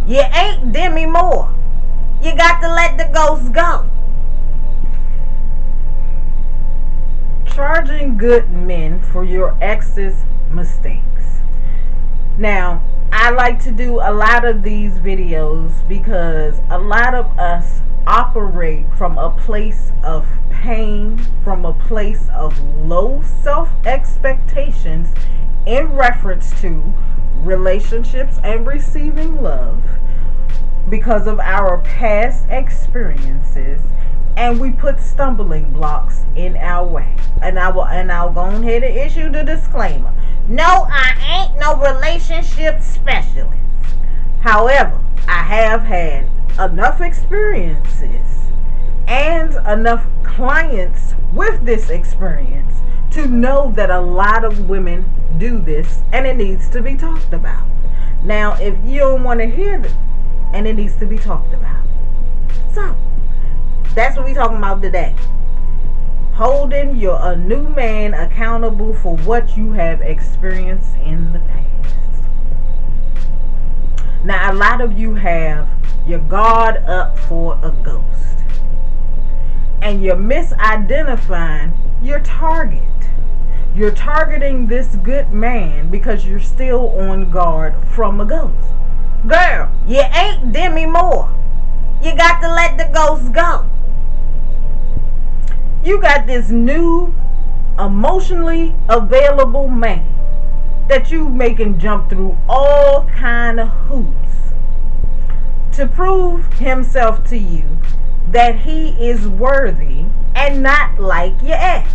You ain't Demi Moore. You got to let the ghosts go. Charging good men for your ex's mistakes. Now, I like to do a lot of these videos because a lot of us operate from a place of pain, from a place of low self-expectations in reference to relationships and receiving love because of our past experiences, and we put stumbling blocks in our way. And I'll go ahead and issue the disclaimer. No, I ain't no relationship specialist. However, I have had enough experiences and enough clients with this experience to know that a lot of women do this, and it needs to be talked about. Now, if you don't want to hear it, and it needs to be talked about. So, that's what we're talking about today. Holding a new man accountable for what you have experienced in the past. Now, a lot of you have your guard up for a ghost. And you're misidentifying your target. You're targeting this good man because you're still on guard from a ghost. Girl, you ain't Demi Moore. You got to let the ghosts go. You got this new, emotionally available man that you making jump through all kind of hoops to prove himself to you that he is worthy and not like your ex.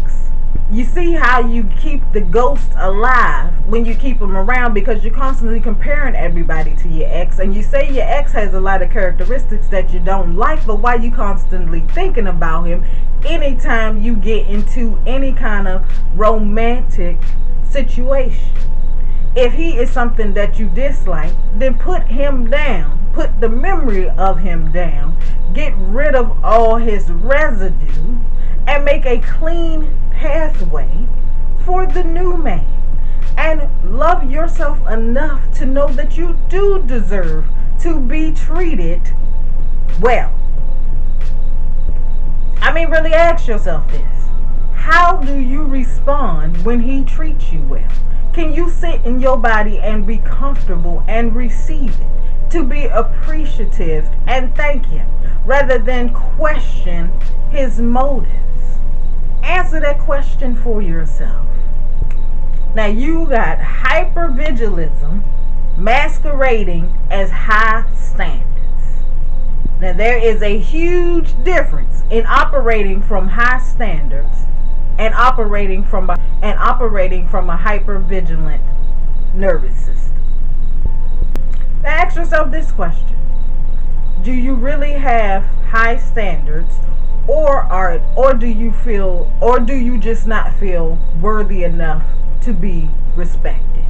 You see how you keep the ghost alive when you keep him around, because you're constantly comparing everybody to your ex, and you say your ex has a lot of characteristics that you don't like, but why you constantly thinking about him anytime you get into any kind of romantic situation? If he is something that you dislike, then put him down. Put the memory of him down. Get rid of all his residue and make a clean pathway for the new man. And love yourself enough to know that you do deserve to be treated well. I mean, really ask yourself this. How do you respond when he treats you well? Can you sit in your body and be comfortable and receive it? To be appreciative and thank him rather than question his motives. Answer that question for yourself. Now, you got hypervigilism masquerading as high standards. Now, there is a huge difference in operating from high standards and operating from a hypervigilant nervous system. Now, ask yourself this question. Do you really have high standards, or do you just not feel worthy enough to be respected?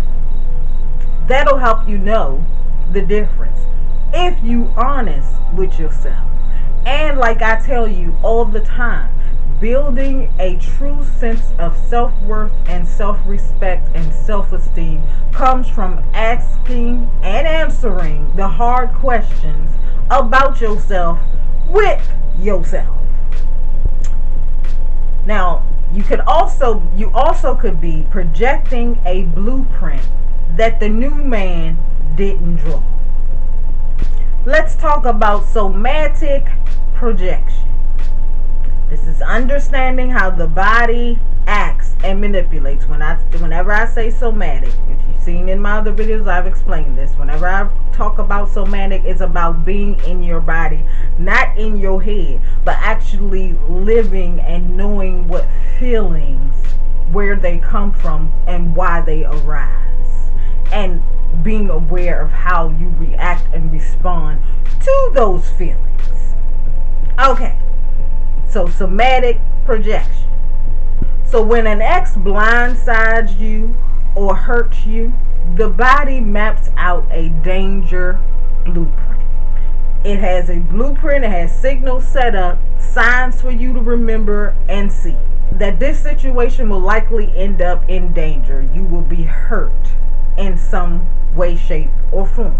That'll help you know the difference if you honest with yourself. And like I tell you all the time, building a true sense of self-worth and self-respect and self-esteem comes from asking and answering the hard questions about yourself with yourself. Now, you also could be projecting a blueprint that the new man didn't draw. Let's talk about somatic projection. This is understanding how the body acts and manipulates. Whenever I say somatic, if you've seen in my other videos, I've explained this. Whenever I talk about somatic, it's about being in your body, not in your head, but actually living and knowing what feelings, where they come from and why they arise, and being aware of how you react and respond to those feelings. Okay, so somatic projection. So when an ex blindsides you or hurts you, the body maps out a danger blueprint. It has a blueprint, it has signals set up, signs for you to remember and see that this situation will likely end up in danger. You will be hurt in some way, shape, or form.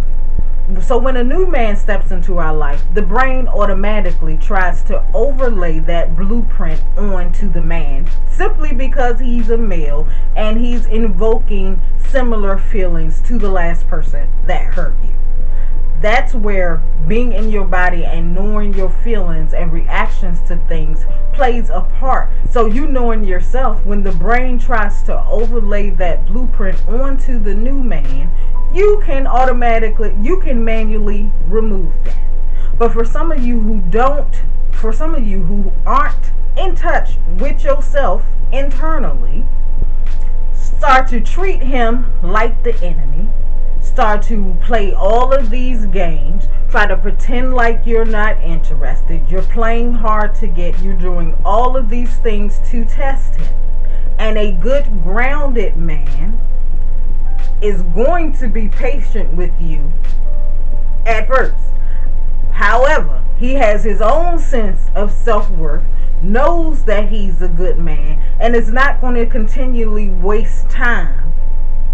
So when a new man steps into our life, the brain automatically tries to overlay that blueprint onto the man simply because he's a male and he's invoking similar feelings to the last person that hurt you. That's where being in your body and knowing your feelings and reactions to things plays a part. So you knowing yourself, when the brain tries to overlay that blueprint onto the new man, you can manually remove that. But for some of you who aren't in touch with yourself internally, start to treat him like the enemy. Start to play all of these games, try to pretend like you're not interested, you're playing hard to get, you're doing all of these things to test him. And a good grounded man is going to be patient with you at first. However, he has his own sense of self-worth, knows that he's a good man, and is not going to continually waste time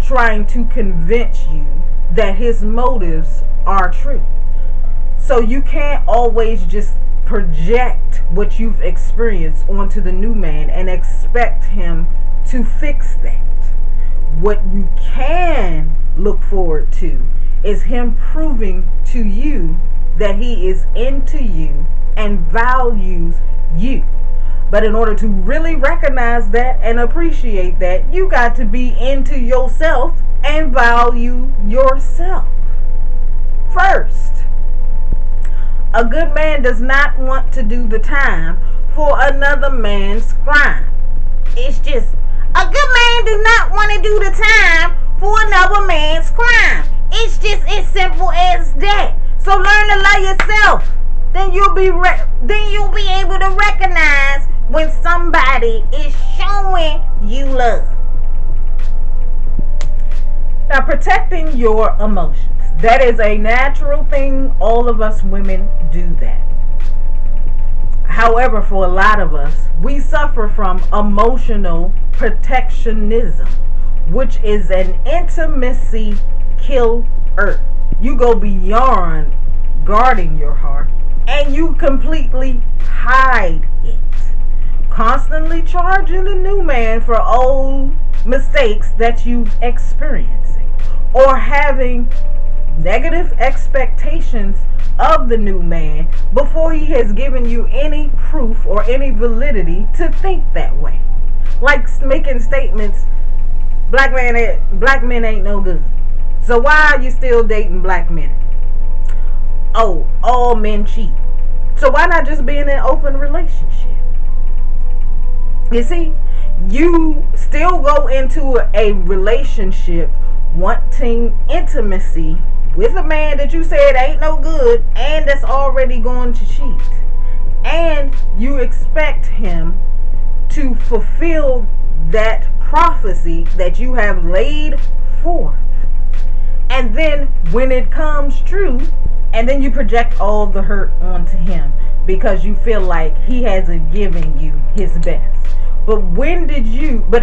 trying to convince you that his motives are true. So you can't always just project what you've experienced onto the new man and expect him to fix that. What you can look forward to is him proving to you that he is into you and values you. But in order to really recognize that and appreciate that, you got to be into yourself and value yourself first. A good man does not want to do the time for another man's crime. It's just, a good man do not want to do the time for another man's crime. It's just as simple as that. So learn to love yourself. Then you'll be able to recognize when somebody is showing you love. Now, protecting your emotions. That is a natural thing. All of us women do that. However, for a lot of us, we suffer from emotional protectionism, which is an intimacy killer. You go beyond guarding your heart and you completely hide it. Constantly charging the new man for old mistakes that you've experienced, or having negative expectations of the new man before he has given you any proof or any validity to think that way. Like making statements, black men ain't no good. So why are you still dating black men? Oh, all men cheat. So why not just be in an open relationship? You see, you still go into a relationship wanting intimacy with a man that you said ain't no good and that's already going to cheat. And you expect him to fulfill that prophecy that you have laid forth. And then when it comes true, and then you project all the hurt onto him because you feel like he hasn't given you his best. But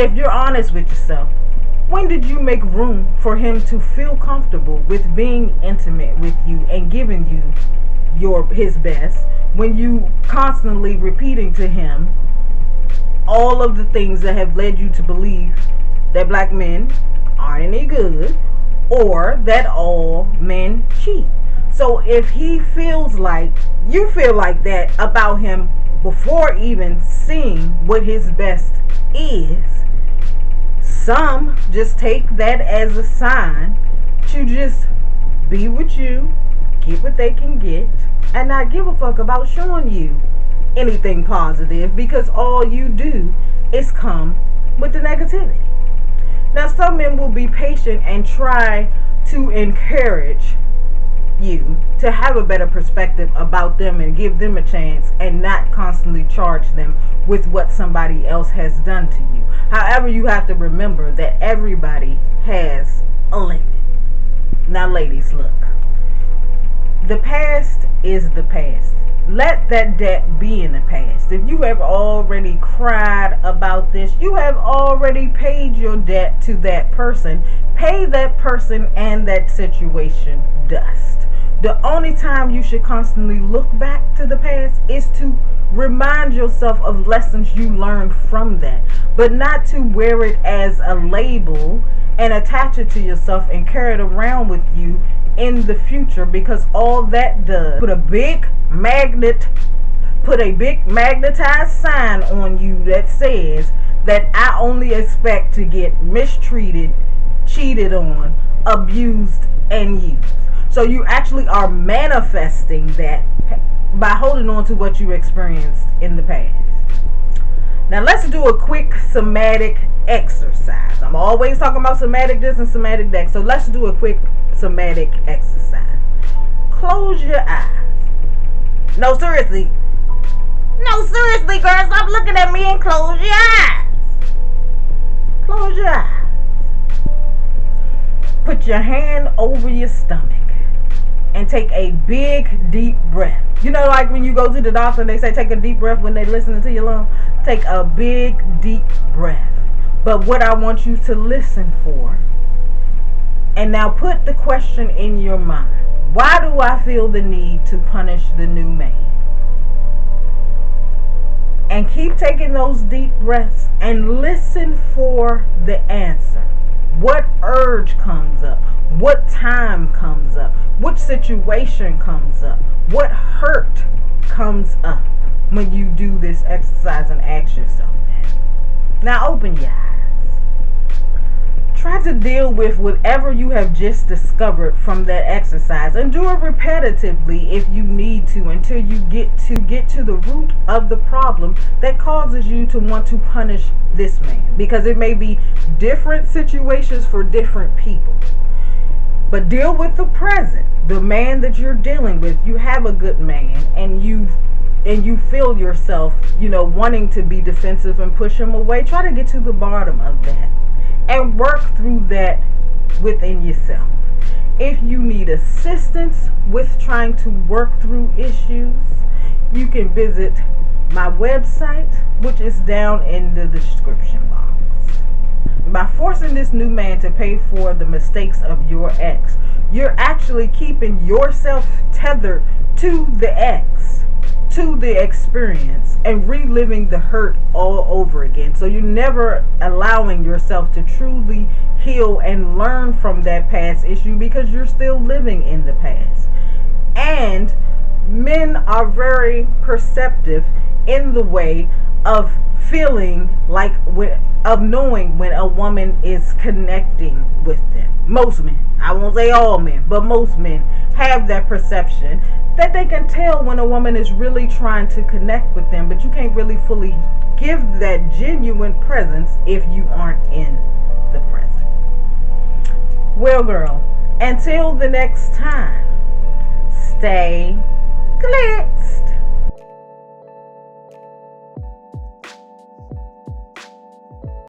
if you're honest with yourself, when did you make room for him to feel comfortable with being intimate with you and giving you his best, when you constantly repeating to him all of the things that have led you to believe that black men aren't any good or that all men cheat? So if he feels like you feel like that about him before even seeing what his best is, some just take that as a sign to just be with you, get what they can get, and not give a fuck about showing you anything positive, because all you do is come with the negativity. Now, some men will be patient and try to encourage you to have a better perspective about them and give them a chance and not constantly charge them with what somebody else has done to you. However, you have to remember that everybody has a limit. Now, ladies, look. The past is the past. Let that debt be in the past. If you have already cried about this, you have already paid your debt to that person. Pay that person and that situation dust. The only time you should constantly look back to the past is to remind yourself of lessons you learned from that, but not to wear it as a label and attach it to yourself and carry it around with you in the future, because all that does put a big magnetized sign on you that says that I only expect to get mistreated, cheated on, abused, and used. So you actually are manifesting that by holding on to what you experienced in the past. Now let's do a quick somatic exercise. I'm always talking about somatic this and somatic that. So let's do a quick somatic exercise. Close your eyes. No, seriously. No, seriously, girl. Stop looking at me and close your eyes. Close your eyes. Put your hand over your stomach and take a big, deep breath. You know, like when you go to the doctor and they say take a deep breath when they're listening to your lungs? Take a big, deep breath. But what I want you to listen for, and now put the question in your mind. Why do I feel the need to punish the new man? And keep taking those deep breaths and listen for the answer. What urge comes up? What time comes up? Which situation comes up? What hurt comes up when you do this exercise and ask yourself that? Now open your eyes. Try to deal with whatever you have just discovered from that exercise, and do it repetitively if you need to, until you get to the root of the problem that causes you to want to punish this man, because it may be different situations for different people. But deal with the present, the man that you're dealing with. You have a good man, and you feel yourself, wanting to be defensive and push him away. Try to get to the bottom of that and work through that within yourself. If you need assistance with trying to work through issues, you can visit my website, which is down in the description box. By forcing this new man to pay for the mistakes of your ex, you're actually keeping yourself tethered to the ex, to the experience, and reliving the hurt all over again. So you're never allowing yourself to truly heal and learn from that past issue, because you're still living in the past. And men are very perceptive in the way of feeling like, of knowing when a woman is connecting with them. Most men, I won't say all men, but most men have that perception that they can tell when a woman is really trying to connect with them, but you can't really fully give that genuine presence if you aren't in the present. Well, girl, until the next time, stay clear.